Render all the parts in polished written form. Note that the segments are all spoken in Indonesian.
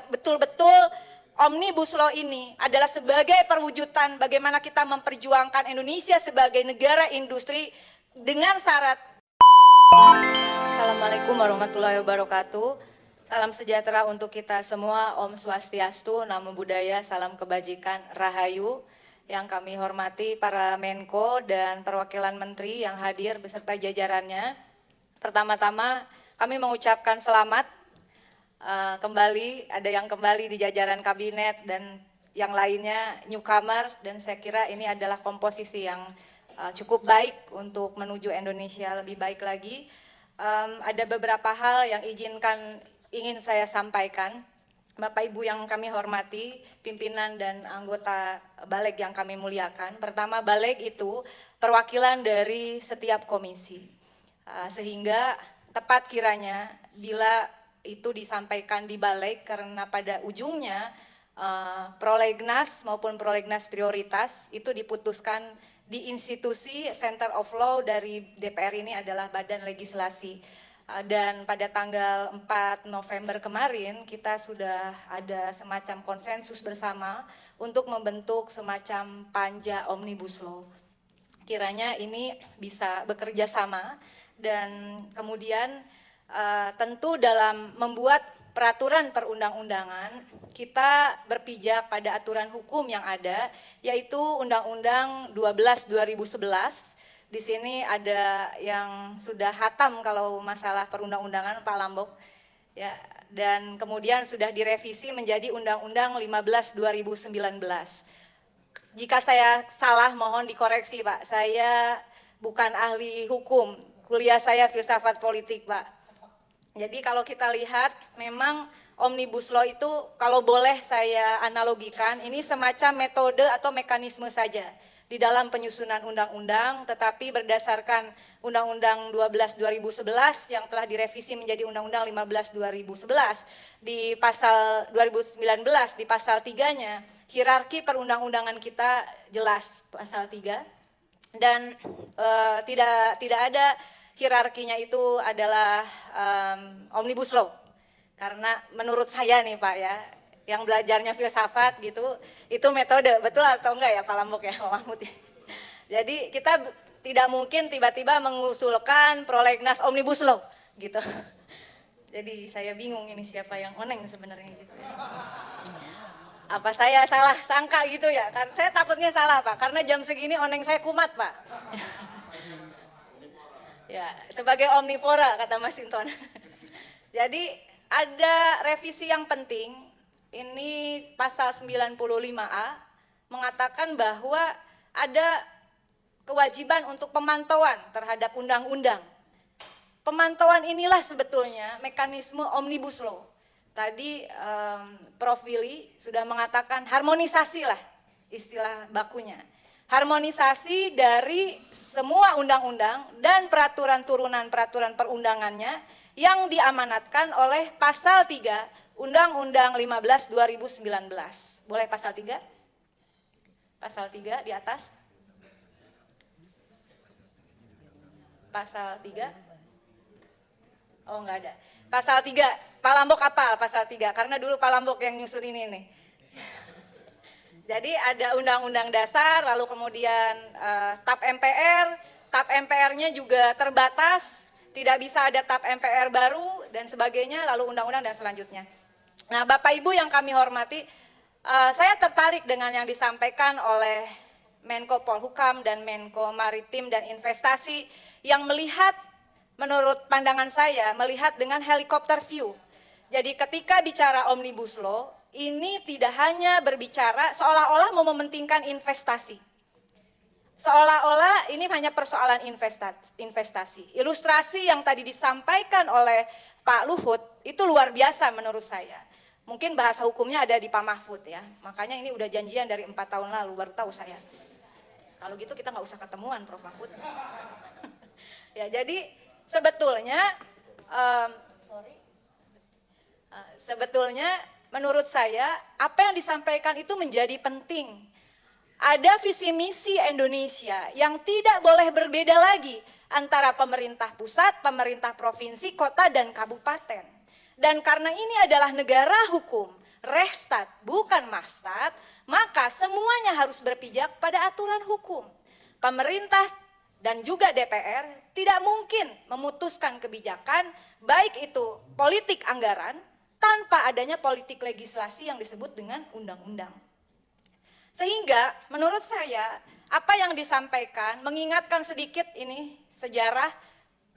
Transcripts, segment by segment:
betul-betul Omnibus Law ini adalah sebagai perwujudan bagaimana kita memperjuangkan Indonesia sebagai negara industri dengan syarat. Assalamualaikum warahmatullahi wabarakatuh. Salam sejahtera untuk kita semua. Om Swastiastu, Namo Buddhaya, salam kebajikan, Rahayu. Yang kami hormati para Menko dan perwakilan Menteri yang hadir beserta jajarannya. Pertama-tama kami mengucapkan selamat kembali, ada yang kembali di jajaran kabinet dan yang lainnya newcomer, dan saya kira ini adalah komposisi yang cukup baik untuk menuju Indonesia lebih baik lagi. Ada beberapa hal yang ingin saya sampaikan. Bapak Ibu yang kami hormati, pimpinan dan anggota Baleg yang kami muliakan. Pertama, Baleg itu perwakilan dari setiap komisi, sehingga tepat kiranya bila itu disampaikan di Baleg, karena pada ujungnya prolegnas maupun prolegnas prioritas itu diputuskan di institusi Center of Law dari DPR ini adalah badan legislasi. Dan pada tanggal 4 November kemarin kita sudah ada semacam konsensus bersama untuk membentuk semacam panja Omnibus Law. Kiranya ini bisa bekerja sama dan kemudian tentu dalam membuat peraturan perundang-undangan kita berpijak pada aturan hukum yang ada, yaitu Undang-Undang 12 2011. Di sini ada yang sudah hatam kalau masalah perundang-undangan, Pak Lambok, ya, dan kemudian sudah direvisi menjadi Undang-Undang 15 2019. Jika saya salah mohon dikoreksi, Pak. Saya bukan ahli hukum, kuliah saya filsafat politik, Pak. Jadi kalau kita lihat memang Omnibus Law itu kalau boleh saya analogikan ini semacam metode atau mekanisme saja di dalam penyusunan undang-undang, tetapi berdasarkan Undang-Undang 12 2011 yang telah direvisi menjadi Undang-Undang 15 2011 di pasal 2019 di pasal 3-nya hierarki perundang-undangan kita jelas pasal 3 dan tidak ada hierarkinya itu adalah Omnibus Law. Karena menurut saya nih Pak ya, yang belajarnya filsafat gitu, itu metode, betul atau enggak ya Pak Lambok ya, Pak Mahmud ya. Jadi kita tidak mungkin tiba-tiba mengusulkan prolegnas Omnibus Law gitu. Jadi saya bingung ini siapa yang oneng sebenarnya gitu. Apa saya salah sangka gitu ya, kan saya takutnya salah Pak, karena jam segini oneng saya kumat Pak. Ya, sebagai omnivora kata Mas Sinton. Jadi ada revisi yang penting, ini pasal 95A mengatakan bahwa ada kewajiban untuk pemantauan terhadap undang-undang. Pemantauan inilah sebetulnya mekanisme Omnibus Law. Tadi Prof. Willy sudah mengatakan harmonisasi lah istilah bakunya. Harmonisasi dari semua undang-undang dan peraturan turunan peraturan perundangannya yang diamanatkan oleh pasal 3 Undang-Undang 15 2019. Boleh pasal 3? Pasal 3 di atas. Pasal 3. Oh enggak ada. Pasal 3. Pak Lambok apa pasal 3? Karena dulu Pak Lambok yang nyusun ini nih. Jadi ada undang-undang dasar, lalu kemudian TAP MPR, TAP MPR-nya juga terbatas, tidak bisa ada TAP MPR baru dan sebagainya, lalu undang-undang dan selanjutnya. Nah Bapak Ibu yang kami hormati, saya tertarik dengan yang disampaikan oleh Menko Polhukam dan Menko Maritim dan Investasi yang melihat, menurut pandangan saya, melihat dengan helikopter view. Jadi ketika bicara Omnibus Law, ini tidak hanya berbicara seolah-olah mau mementingkan investasi. Seolah-olah ini hanya persoalan investasi. Ilustrasi yang tadi disampaikan oleh Pak Luhut itu luar biasa menurut saya. Mungkin bahasa hukumnya ada di Pak Mahfud ya. Makanya ini udah janjian dari 4 tahun lalu, baru tahu saya. Kalau gitu kita nggak usah ketemuan Prof. Mahfud. Ya jadi sebetulnya sebetulnya menurut saya apa yang disampaikan itu menjadi penting. Ada visi misi Indonesia yang tidak boleh berbeda lagi antara pemerintah pusat, pemerintah provinsi, kota dan kabupaten. Dan karena ini adalah negara hukum, restart, bukan mahstat, maka semuanya harus berpijak pada aturan hukum. Pemerintah dan juga DPR tidak mungkin memutuskan kebijakan, baik itu politik anggaran, tanpa adanya politik legislasi yang disebut dengan undang-undang. Sehingga menurut saya, apa yang disampaikan mengingatkan sedikit ini sejarah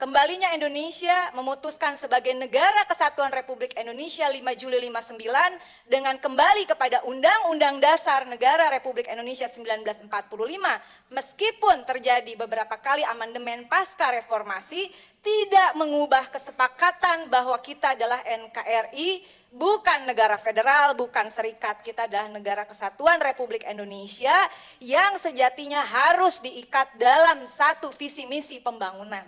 kembalinya Indonesia memutuskan sebagai negara kesatuan Republik Indonesia 5 Juli 59 dengan kembali kepada Undang-Undang Dasar Negara Republik Indonesia 1945, meskipun terjadi beberapa kali amandemen pasca reformasi, tidak mengubah kesepakatan bahwa kita adalah NKRI, bukan negara federal, bukan serikat. Kita adalah negara kesatuan Republik Indonesia yang sejatinya harus diikat dalam satu visi misi pembangunan.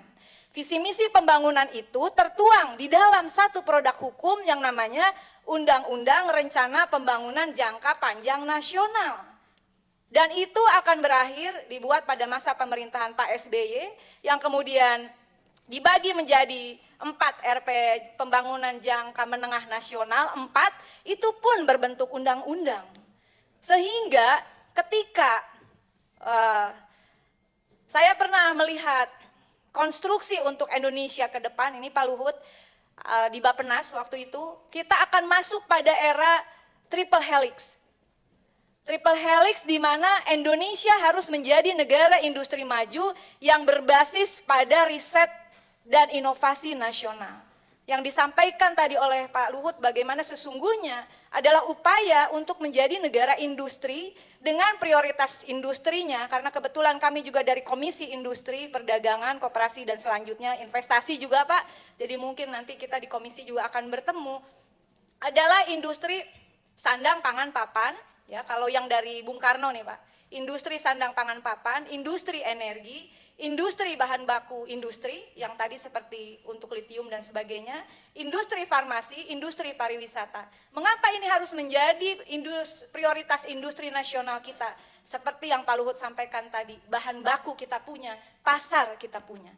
Visi misi pembangunan itu tertuang di dalam satu produk hukum yang namanya Undang-Undang Rencana Pembangunan Jangka Panjang Nasional. Dan itu akan berakhir dibuat pada masa pemerintahan Pak SBY yang kemudian dibagi menjadi 4 RP Pembangunan Jangka Menengah Nasional, 4 itu pun berbentuk undang-undang. Sehingga ketika saya pernah melihat konstruksi untuk Indonesia ke depan, ini Pak Luhut di Bappenas waktu itu, kita akan masuk pada era triple helix. Triple helix di mana Indonesia harus menjadi negara industri maju yang berbasis pada riset dan inovasi nasional. Yang disampaikan tadi oleh Pak Luhut bagaimana sesungguhnya adalah upaya untuk menjadi negara industri dengan prioritas industrinya, karena kebetulan kami juga dari Komisi Industri, Perdagangan, Koperasi dan selanjutnya investasi juga Pak, jadi mungkin nanti kita di komisi juga akan bertemu, adalah industri sandang pangan papan, ya kalau yang dari Bung Karno nih Pak, industri sandang pangan papan, industri energi, industri bahan baku industri yang tadi seperti untuk litium dan sebagainya, industri farmasi, industri pariwisata. Mengapa ini harus menjadi prioritas industri nasional kita? Seperti yang Pak Luhut sampaikan tadi, bahan baku kita punya, pasar kita punya.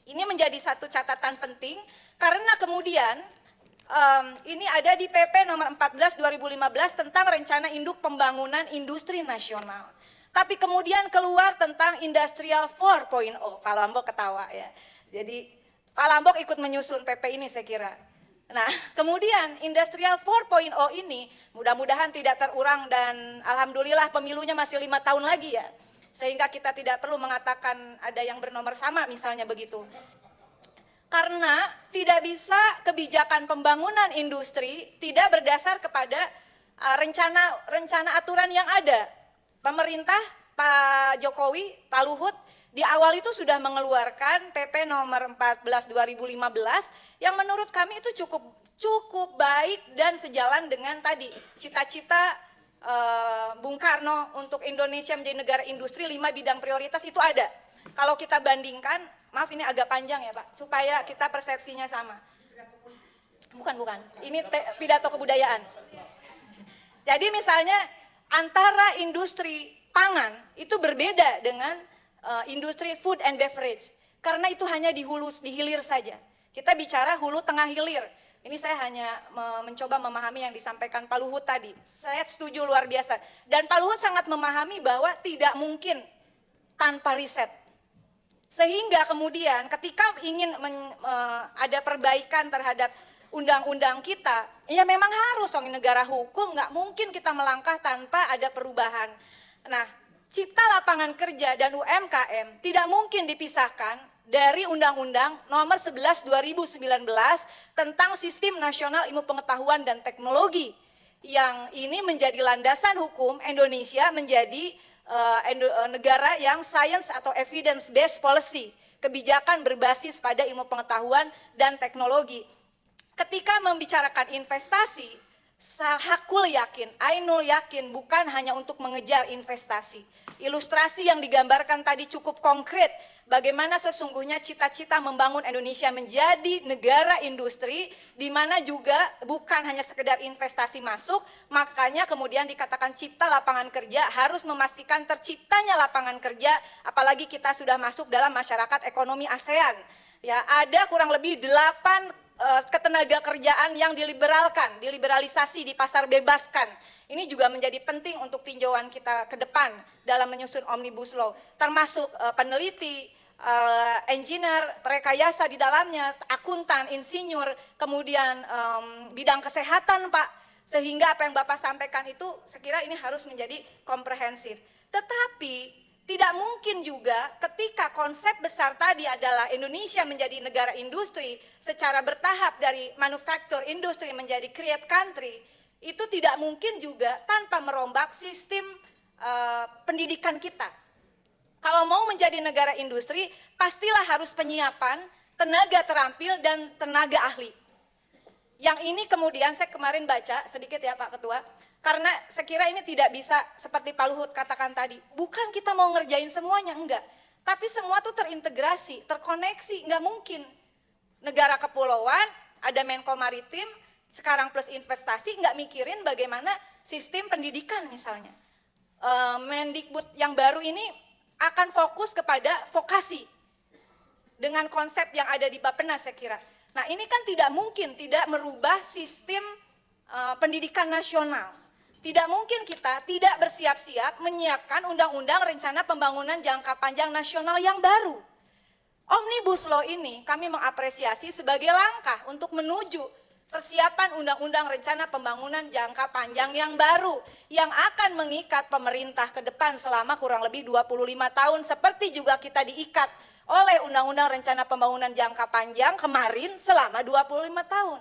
Ini menjadi satu catatan penting karena kemudian ini ada di PP nomor 14 2015 tentang rencana induk pembangunan industri nasional. Tapi kemudian keluar tentang Industrial 4.0, Pak Lambok ketawa ya. Jadi Pak Lambok ikut menyusun PP ini saya kira. Nah kemudian Industrial 4.0 ini mudah-mudahan tidak terurang dan alhamdulillah pemilunya masih 5 tahun lagi ya. Sehingga kita tidak perlu mengatakan ada yang bernomor sama misalnya begitu. Karena tidak bisa kebijakan pembangunan industri tidak berdasar kepada rencana aturan yang ada. Pemerintah, Pak Jokowi, Pak Luhut, di awal itu sudah mengeluarkan PP nomor 14 2015 yang menurut kami itu cukup baik dan sejalan dengan tadi cita-cita Bung Karno untuk Indonesia menjadi negara industri 5 bidang prioritas itu ada. Kalau kita bandingkan, maaf ini agak panjang ya Pak, supaya kita persepsinya sama. Bukan, ini pidato kebudayaan. Jadi misalnya antara industri pangan itu berbeda dengan industri food and beverage. Karena itu hanya di hilir saja. Kita bicara hulu tengah hilir. Ini saya hanya mencoba memahami yang disampaikan Pak Luhut tadi. Saya setuju luar biasa. Dan Pak Luhut sangat memahami bahwa tidak mungkin tanpa riset. Sehingga kemudian ketika ingin ada perbaikan terhadap undang-undang kita, ya memang harus dong negara hukum, nggak mungkin kita melangkah tanpa ada perubahan. Nah, cipta lapangan kerja dan UMKM tidak mungkin dipisahkan dari Undang-Undang Nomor 11 2019 tentang Sistem Nasional Ilmu Pengetahuan dan Teknologi, yang ini menjadi landasan hukum Indonesia menjadi negara yang science atau evidence based policy, kebijakan berbasis pada ilmu pengetahuan dan teknologi. Ketika membicarakan investasi, Hakul yakin, Ainul yakin bukan hanya untuk mengejar investasi. Ilustrasi yang digambarkan tadi cukup konkret, bagaimana sesungguhnya cita-cita membangun Indonesia menjadi negara industri, di mana juga bukan hanya sekedar investasi masuk, makanya kemudian dikatakan cipta lapangan kerja, harus memastikan terciptanya lapangan kerja, apalagi kita sudah masuk dalam masyarakat ekonomi ASEAN. Ya, ada kurang lebih 8 ketenaga kerjaan yang diliberalisasi, di pasar bebaskan. Ini juga menjadi penting untuk tinjauan kita ke depan dalam menyusun Omnibus Law, termasuk peneliti, engineer, rekayasa di dalamnya, akuntan, insinyur, kemudian bidang kesehatan, Pak. Sehingga apa yang Bapak sampaikan itu sekira ini harus menjadi komprehensif. Tetapi tidak mungkin juga ketika konsep besar tadi adalah Indonesia menjadi negara industri secara bertahap dari manufaktur industri menjadi create country, itu tidak mungkin juga tanpa merombak sistem pendidikan kita. Kalau mau menjadi negara industri, pastilah harus penyiapan tenaga terampil dan tenaga ahli. Yang ini kemudian saya kemarin baca sedikit ya Pak Ketua, karena sekira ini tidak bisa seperti Pak Luhut katakan tadi, bukan kita mau ngerjain semuanya, enggak. Tapi semua tuh terintegrasi, terkoneksi, enggak mungkin. Negara kepulauan, ada Menko Maritim, sekarang plus investasi, enggak mikirin bagaimana sistem pendidikan misalnya. Mendikbud yang baru ini akan fokus kepada vokasi, dengan konsep yang ada di Bappenas saya kira. Nah ini kan tidak mungkin tidak merubah sistem pendidikan nasional. Tidak mungkin kita tidak bersiap-siap menyiapkan undang-undang rencana pembangunan jangka panjang nasional yang baru. Omnibus Law ini kami mengapresiasi sebagai langkah untuk menuju persiapan undang-undang rencana pembangunan jangka panjang yang baru yang akan mengikat pemerintah ke depan selama kurang lebih 25 tahun seperti juga kita diikat oleh undang-undang rencana pembangunan jangka panjang kemarin selama 25 tahun.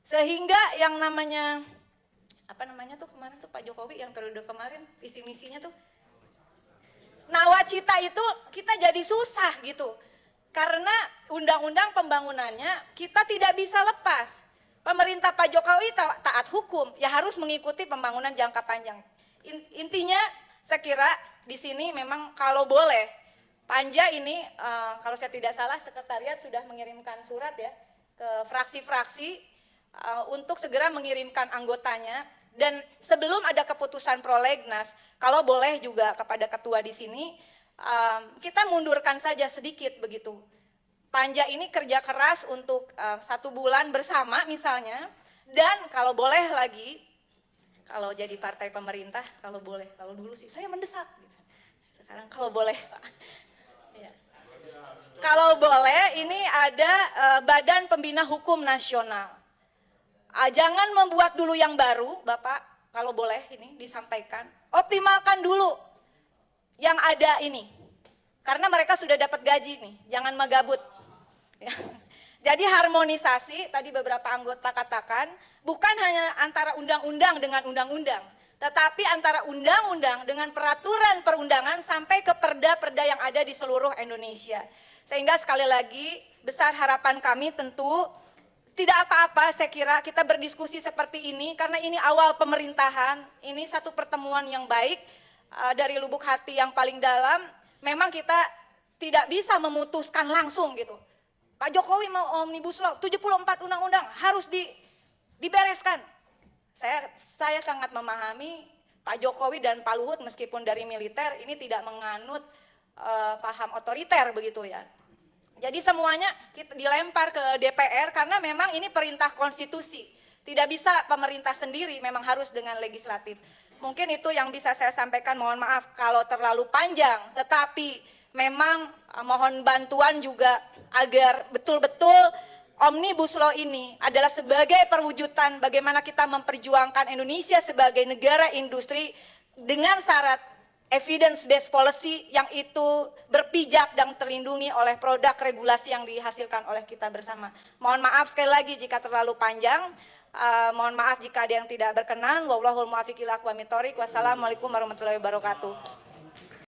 Sehingga yang namanya apa namanya tuh kemarin tuh Pak Jokowi yang periode kemarin visi misinya tuh nawacita itu kita jadi susah gitu karena undang-undang pembangunannya kita tidak bisa lepas. Pemerintah Pak Jokowi taat hukum ya harus mengikuti pembangunan jangka panjang. Intinya saya kira di sini memang kalau boleh Panja ini kalau saya tidak salah sekretariat sudah mengirimkan surat ya ke fraksi-fraksi untuk segera mengirimkan anggotanya, dan sebelum ada keputusan prolegnas, kalau boleh juga kepada ketua di sini, kita mundurkan saja sedikit begitu. Panja ini kerja keras untuk 1 bulan bersama misalnya, dan kalau boleh lagi, kalau jadi partai pemerintah, kalau boleh, kalau dulu sih saya mendesak, gitu. Sekarang kalau boleh Pak. Ya. Kalau boleh ini ada Badan Pembina Hukum Nasional. Jangan membuat dulu yang baru, Bapak, kalau boleh ini disampaikan. Optimalkan dulu yang ada ini. Karena mereka sudah dapat gaji nih, jangan megabut. Ya. Jadi harmonisasi, tadi beberapa anggota katakan, bukan hanya antara undang-undang dengan undang-undang, tetapi antara undang-undang dengan peraturan perundangan sampai ke perda-perda yang ada di seluruh Indonesia. Sehingga sekali lagi, besar harapan kami tentu, tidak apa-apa saya kira kita berdiskusi seperti ini karena ini awal pemerintahan, ini satu pertemuan yang baik dari lubuk hati yang paling dalam. Memang kita tidak bisa memutuskan langsung gitu. Pak Jokowi mau Omnibus Law, 74 undang-undang harus dibereskan. Saya sangat memahami Pak Jokowi dan Pak Luhut meskipun dari militer ini tidak menganut paham otoriter begitu ya. Jadi semuanya kita dilempar ke DPR karena memang ini perintah konstitusi. Tidak bisa pemerintah sendiri, memang harus dengan legislatif. Mungkin itu yang bisa saya sampaikan, mohon maaf kalau terlalu panjang. Tetapi memang mohon bantuan juga agar betul-betul Omnibus Law ini adalah sebagai perwujudan bagaimana kita memperjuangkan Indonesia sebagai negara industri dengan syarat evidence based policy yang itu berpijak dan terlindungi oleh produk regulasi yang dihasilkan oleh kita bersama. Mohon maaf sekali lagi jika terlalu panjang. Mohon maaf jika ada yang tidak berkenan. Wallahul muwaffiq ila aqwamit thoriq. Wassalamualaikum warahmatullahi wabarakatuh.